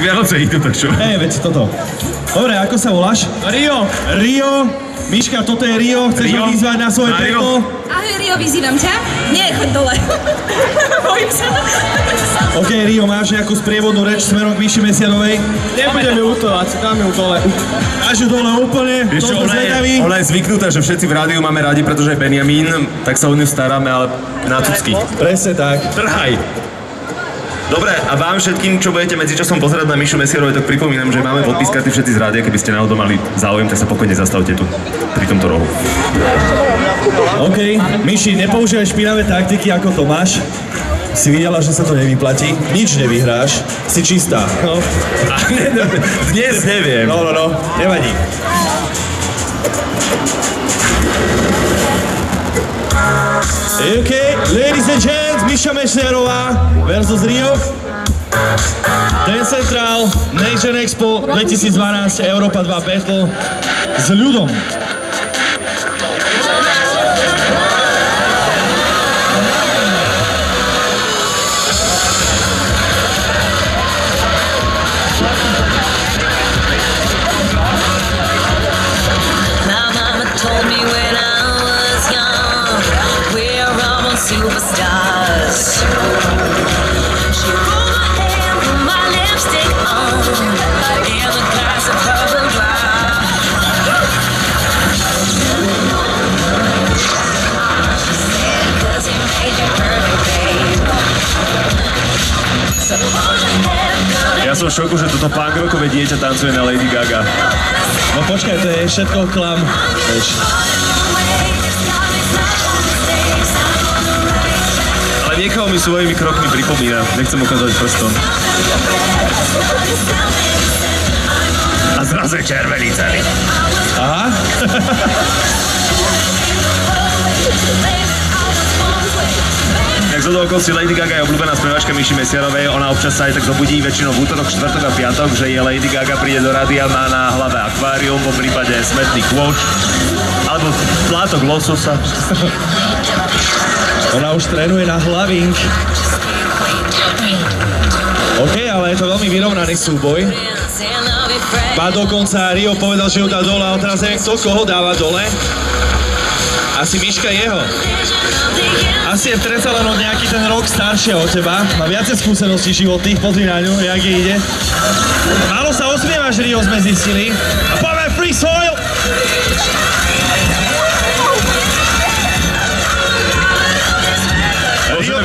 Vianoce idú to čo? Veď toto. Dobre, ako sa voláš? Rio. Rio. Miška, toto je Rio. Chceš ho vyzvať na svoje peklo? Ahoj Rio, vyzývam ťa. Nie, choď dole. Bojím sa. OK, Rio, máš nejakú sprievodnú reč smerom k Miši Mesiarovej? Nebudeme utovať, dáme ju dole. Dáš ju dole úplne? Vieš čo, ona je zvyknutá, že všetci v rádiu máme radi, pretože je Benjamín, tak sa o ňu staráme, ale na cucky. Presne tak. Trhaj! Dobre, a vám všetkým, čo budete medzičasom pozerať na Mišu Mesiarovej, tak pripomínam, že máme podpis karty všetci z rádia. Keby ste náhodou mali záujem, tak sa pokojne zastavte tu, pri tomto rohu. OK, Miši, nepoužívaj špinavé taktiky ako Tomáš. Si videla, že sa to nevyplatí, nič nevyhráš, si čistá. No. Dnes neviem. No, nevadí. OK, ladies and gents, Miša Mesiarová versus Rio. Dance Central, Nation Expo 2012, Európa 2 Battle s ľudom. Superstars. She rolled my hair, put my lipstick on, in a glass of purple wine. She said, 'cause he made you perfect, babe. So hold your head, girl. Ja som v šoku, že toto punk-rockové dieťa tancuje na Lady Gaga. No počkaj, to je všetko klam. Niekoho mi svojimi krokmi pripomína, nechcem ukázať prstom. A zrazu je červený celý. Aha. Tak z okolností Lady Gaga je obľúbená speváčka Miši Mesiarovej, ona občas sa aj tak zobudí väčšinou v útorok, štvrtok a piatok, že je Lady Gaga, príde do rádia, má na hlave akvárium, po prípade smetný kôš, alebo plátok lososa. Ona už trénuje na hlavink. OK, ale je to veľmi vyrovnaný súboj. Pá dokonca Rio povedal, že ju dá dole, ale teraz neviem, kto koho dáva dole. Asi Miška jeho. Asi je predsa len od nejaký ten rok staršia od teba. Má viacej skúseností životných, pozri na ňu, jak jej ide. Málo sa osmievaš, Rio, sme zistili. A poďme Free Soil!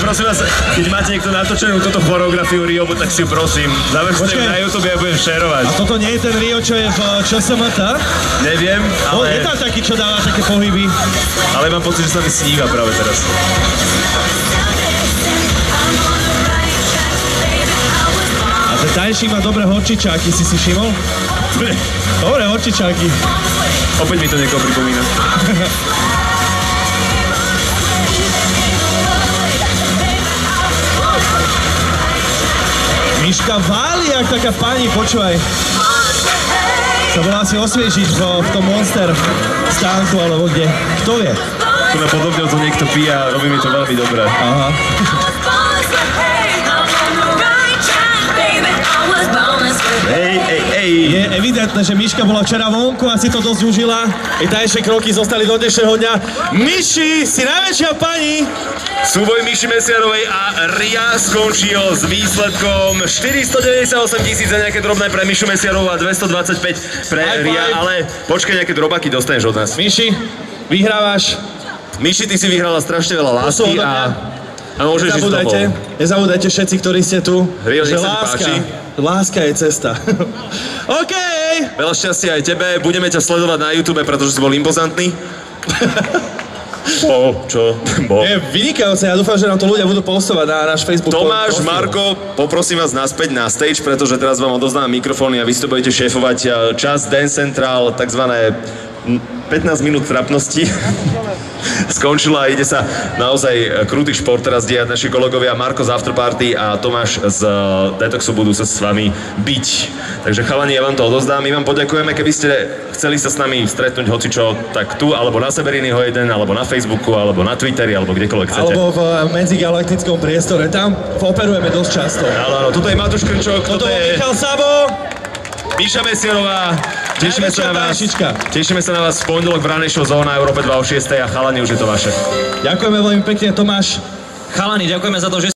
Prosím vás, keď máte niekto natočenú túto choreografiu Rio, tak si ju prosím, završte ju na YouTube, ja budem šerovať. A toto nie je ten Rio, čo je v ČSMT? Neviem, ale... No, je tam taký, čo dáva také pohyby. Ale mám pocit, že sa mi sníva práve teraz. A ten tajšík má dobré horčičáky, si všimol? Dobré horčičáky. Opäť mi to niekoho pripomína. Miška váli, jak taká pani, počúvaj. Sa bola asi osviežiť v tom Monster stánku, alebo kde. Kto vie? Tu na podobne to niekto pije a robí mi to veľmi dobré. Aha. Je evidentné, že Miška bola včera vonku a si to dosť užila. I tajšie kroky zostali do dnešného dňa. Miši, si najväčšia pani! Súboj Miši Mesiarovej a Ria skončil s výsledkom 498 000 za nejaké drobné pre Mišu Mesiarovú a 225 pre Ria, ale počkaj, nejaké drobaky dostaneš od nás. Miši, vyhrávaš. Miši, ty si vyhrala strašne veľa lásky a môžeš ísť domov. Nezabúdajte všetci, ktorí ste tu, Rio, že láska je cesta. OK! Veľa šťastia aj tebe, budeme ťa sledovať na YouTube, pretože si bol impozantný. Čo? Je vynikajúce, ja dúfam, že nám to ľudia budú postovať na náš Facebook. Tomáš, Marko, poprosím vás naspäť na stage, pretože teraz vám odozdávam mikrofóny a vy si to budete šéfovať čas Dance Central, takzvané 15 minút trapnosti skončila a ide sa naozaj krutý šport teraz diať. Naši kolegovia Marko z Afterparty a Tomáš z Detoxu budú sa s vami byť. Takže chalani, ja vám to odozdám. My vám poďakujeme, keby ste chceli sa s nami stretnúť hocičo, tak tu, alebo na Severiniho 1, alebo na Facebooku, alebo na Twitteri, alebo kdekoľvek chcete. Alebo v medzigalaktickom priestore, tam operujeme dosť často. Áno, tuto je Matúš Krčok, Toto toto je je Michal Sabo. Míša Mesierová. Tešíme sa na vás v pondelok v Ranej Show Zóna Európe 2 o 6 a chalani, už je to vaše. Ďakujeme veľmi pekne, Tomáš. Chalani, ďakujeme za to, že